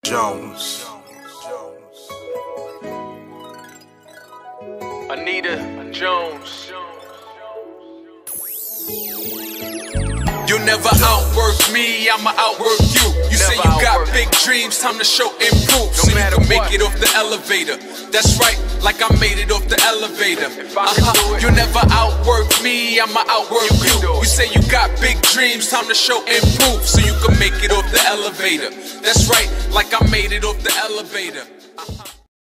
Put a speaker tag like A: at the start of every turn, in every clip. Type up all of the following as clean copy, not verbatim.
A: Jones.
B: Anita Jones.
C: You'll never outwork me, I'ma outwork you. You say you got big dreams, time to show and prove. So you can make it off the elevator. That's right, like I made it off the elevator. You'll never outwork me, I'ma outwork you. You say you got big dreams, time to show and prove. So you can make it off the elevator. That's right, like I made it off the elevator.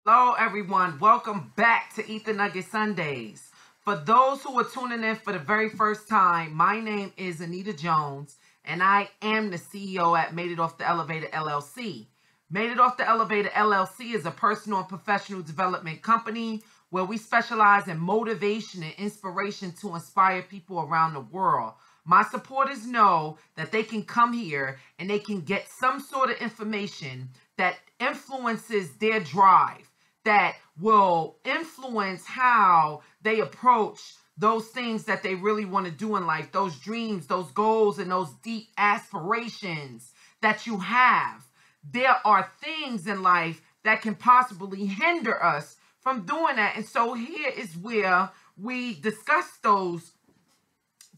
D: Hello everyone, welcome back to Eat the Nugget Sundays. For those who are tuning in for the very first time, my name is Anita Jones, and I am the CEO at Made It Off the Elevator LLC. Made It Off the Elevator LLC is a personal and professional development company where we specialize in motivation and inspiration to inspire people around the world. My supporters know that they can come here and they can get some sort of information that influences their drive, that will influence how they approach those things that they really want to do in life, those dreams, those goals, and those deep aspirations that you have. There are things in life that can possibly hinder us from doing that. And so here is where we discuss those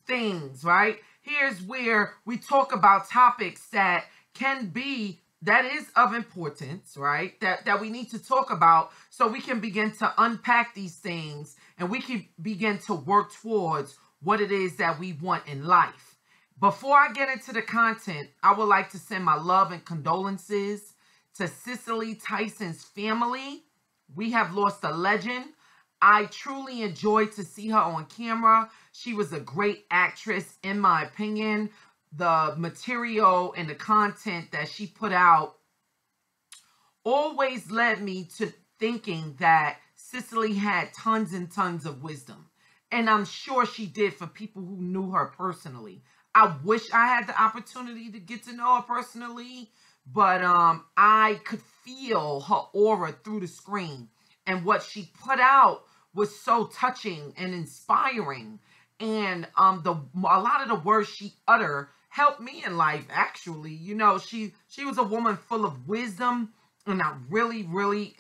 D: things, right? Here's where we talk about topics that is of importance, right? That we need to talk about so we can begin to unpack these things and we can begin to work towards what it is that we want in life. Before I get into the content, I would like to send my love and condolences to Cicely Tyson's family. We have lost a legend. I truly enjoyed to see her on camera. She was a great actress, in my opinion. The material and the content that she put out always led me to thinking that Cicely had tons and tons of wisdom. And I'm sure she did for people who knew her personally. I wish I had the opportunity to get to know her personally, but I could feel her aura through the screen. And what she put out was so touching and inspiring. And a lot of the words she uttered helped me in life, actually. You know, she was a woman full of wisdom, and I really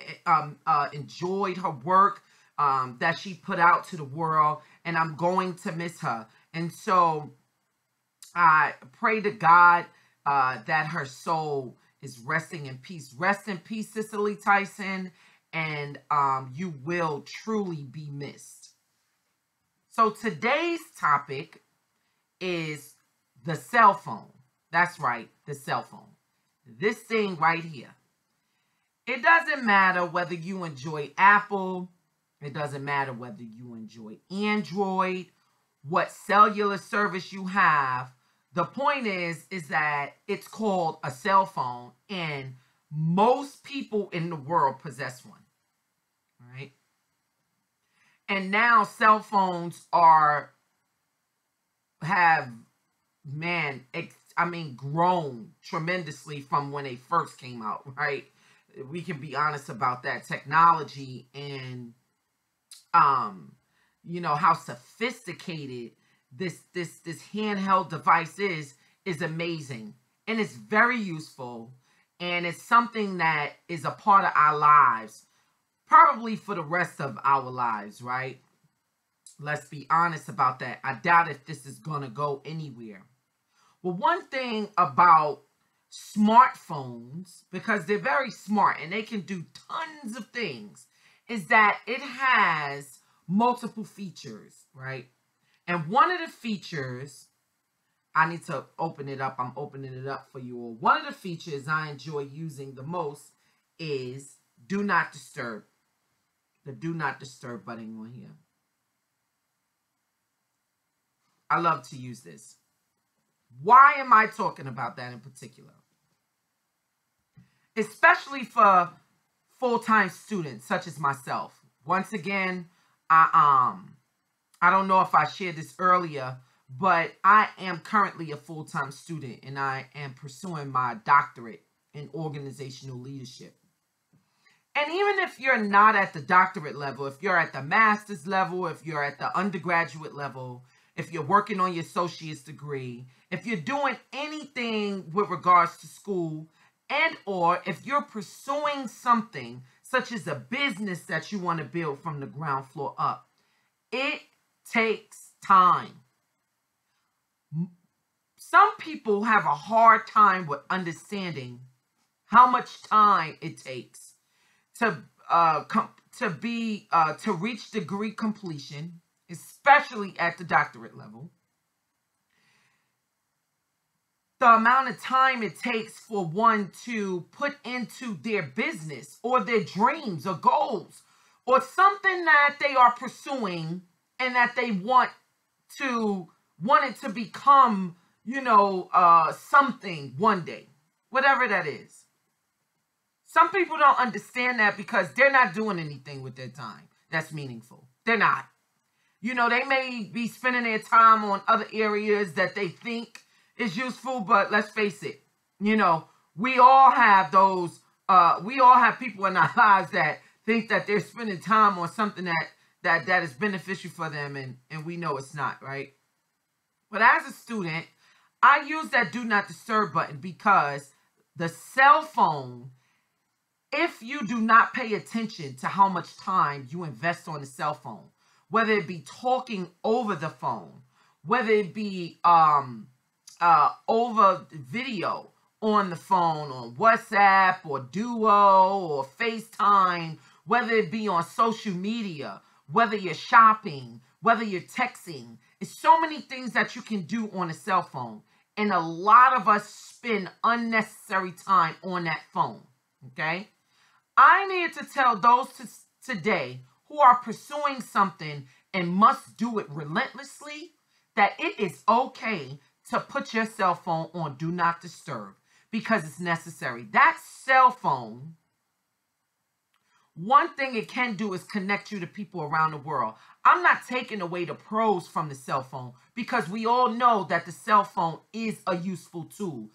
D: enjoyed her work that she put out to the world, and I'm going to miss her. And so I pray to God that her soul is resting in peace. Rest in peace, Cicely Tyson, and you will truly be missed. So today's topic is the cell phone. That's right, the cell phone. This thing right here. It doesn't matter whether you enjoy Apple. It doesn't matter whether you enjoy Android, what cellular service you have. The point is that it's called a cell phone, and most people in the world possess one. Right? And now cell phones have grown tremendously from when they first came out, right? We can be honest about that. Technology and, how sophisticated this handheld device is amazing. And it's very useful. And it's something that is a part of our lives, probably for the rest of our lives, right? Let's be honest about that. I doubt if this is going to go anywhere. Well, one thing about smartphones, because they're very smart and they can do tons of things, is that it has multiple features, right? And one of the features, I need to open it up. I'm opening it up for you all. One of the features I enjoy using the most is Do Not Disturb. The Do Not Disturb button on here. I love to use this. Why am I talking about that in particular? Especially for full-time students such as myself. Once again, I don't know if I shared this earlier, but I am currently a full-time student and I am pursuing my doctorate in organizational leadership. And even if you're not at the doctorate level, if you're at the master's level, if you're at the undergraduate level, if you're working on your associate's degree, if you're doing anything with regards to school, And or if you're pursuing something such as a business that you want to build from the ground floor up, it takes time. Some people have a hard time with understanding how much time it takes to reach degree completion, especially at the doctorate level. The amount of time it takes for one to put into their business or their dreams or goals or something that they are pursuing and that they want it to become, something one day, whatever that is. Some people don't understand that because they're not doing anything with their time that's meaningful. They're not. They may be spending their time on other areas that they think is useful, but let's face it, we all have those, we all have people in our lives that think that they're spending time on something that is beneficial for them, and we know it's not, right? But as a student, I use that do not disturb button because the cell phone, if you do not pay attention to how much time you invest on the cell phone, whether it be talking over the phone, whether it be over video on the phone, on WhatsApp or Duo or FaceTime, whether it be on social media, whether you're shopping, whether you're texting, it's so many things that you can do on a cell phone. And a lot of us spend unnecessary time on that phone, okay? I'm here to tell those today who are pursuing something and must do it relentlessly that it is okay to put your cell phone on do not disturb because it's necessary. That cell phone, one thing it can do is connect you to people around the world. I'm not taking away the pros from the cell phone because we all know that the cell phone is a useful tool.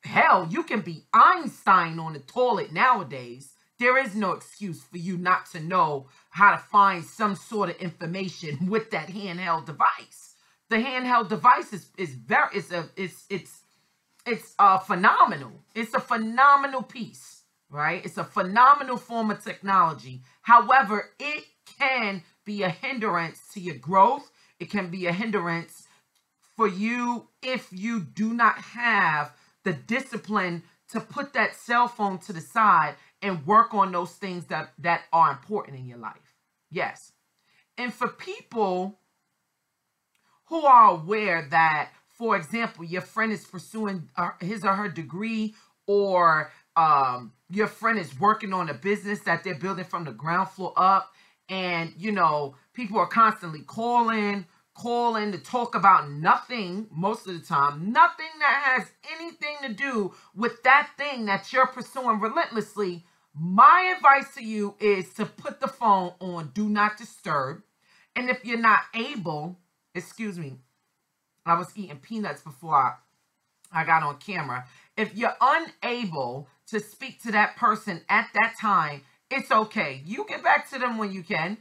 D: Hell, you can be Einstein on the toilet nowadays. There is no excuse for you not to know how to find some sort of information with that handheld device. The handheld device is phenomenal. It's a phenomenal piece, right? It's a phenomenal form of technology. However, it can be a hindrance to your growth. It can be a hindrance for you if you do not have the discipline to put that cell phone to the side and work on those things that are important in your life. Yes. And for people who are aware that, for example, your friend is pursuing his or her degree, or your friend is working on a business that they're building from the ground floor up, and, people are constantly calling to talk about nothing most of the time, nothing that has anything to do with that thing that you're pursuing relentlessly. My advice to you is to put the phone on do not disturb. And if you're not able, excuse me, I was eating peanuts before I got on camera. If you're unable to speak to that person at that time, it's okay. You get back to them when you can,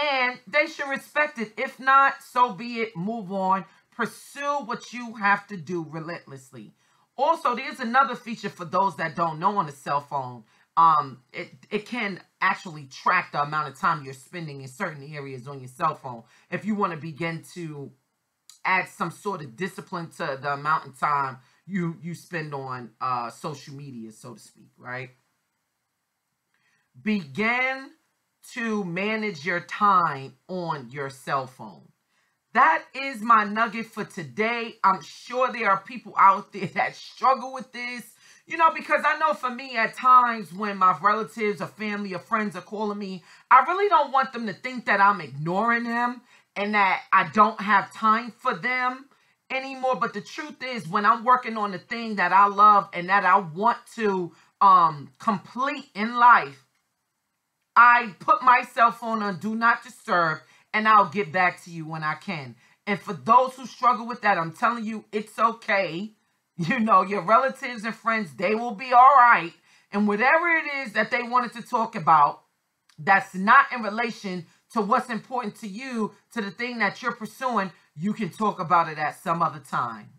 D: and they should respect it. If not, so be it. Move on. Pursue what you have to do relentlessly. Also, there's another feature for those that don't know on a cell phone. It can actually track the amount of time you're spending in certain areas on your cell phone. If you want to begin to add some sort of discipline to the amount of time you spend on social media, so to speak, right? Begin to manage your time on your cell phone. That is my nugget for today. I'm sure there are people out there that struggle with this, because I know for me at times when my relatives or family or friends are calling me, I really don't want them to think that I'm ignoring them and that I don't have time for them anymore. But the truth is, when I'm working on the thing that I love and that I want to complete in life, I put my cell phone on do not disturb, and I'll get back to you when I can. And for those who struggle with that, I'm telling you, it's okay. Your relatives and friends, they will be all right. And whatever it is that they wanted to talk about, that's not in relation to what's important to you, to the thing that you're pursuing, you can talk about it at some other time.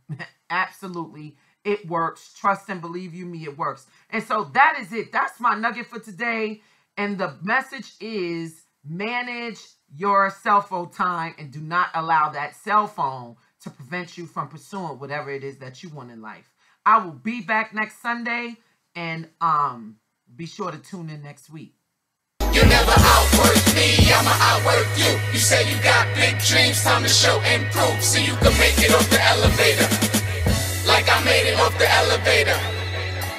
D: Absolutely. it works. Trust and believe you me, it works. And so that is it. That's my nugget for today. And the message is manage your cell phone time and do not allow that cell phone to prevent you from pursuing whatever it is that you want in life. I will be back next Sunday, and be sure to tune in next week.
C: You never outwork me, I'ma outwork you. You say you got big dreams, time to show and prove, so you can make it off the elevator, like I made it off the elevator.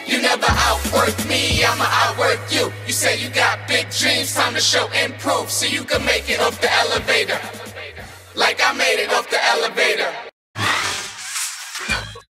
C: You never outwork me, I'ma outwork you. You say you got big dreams, time to show and prove, so you can make it off the elevator, like I made it off the elevator.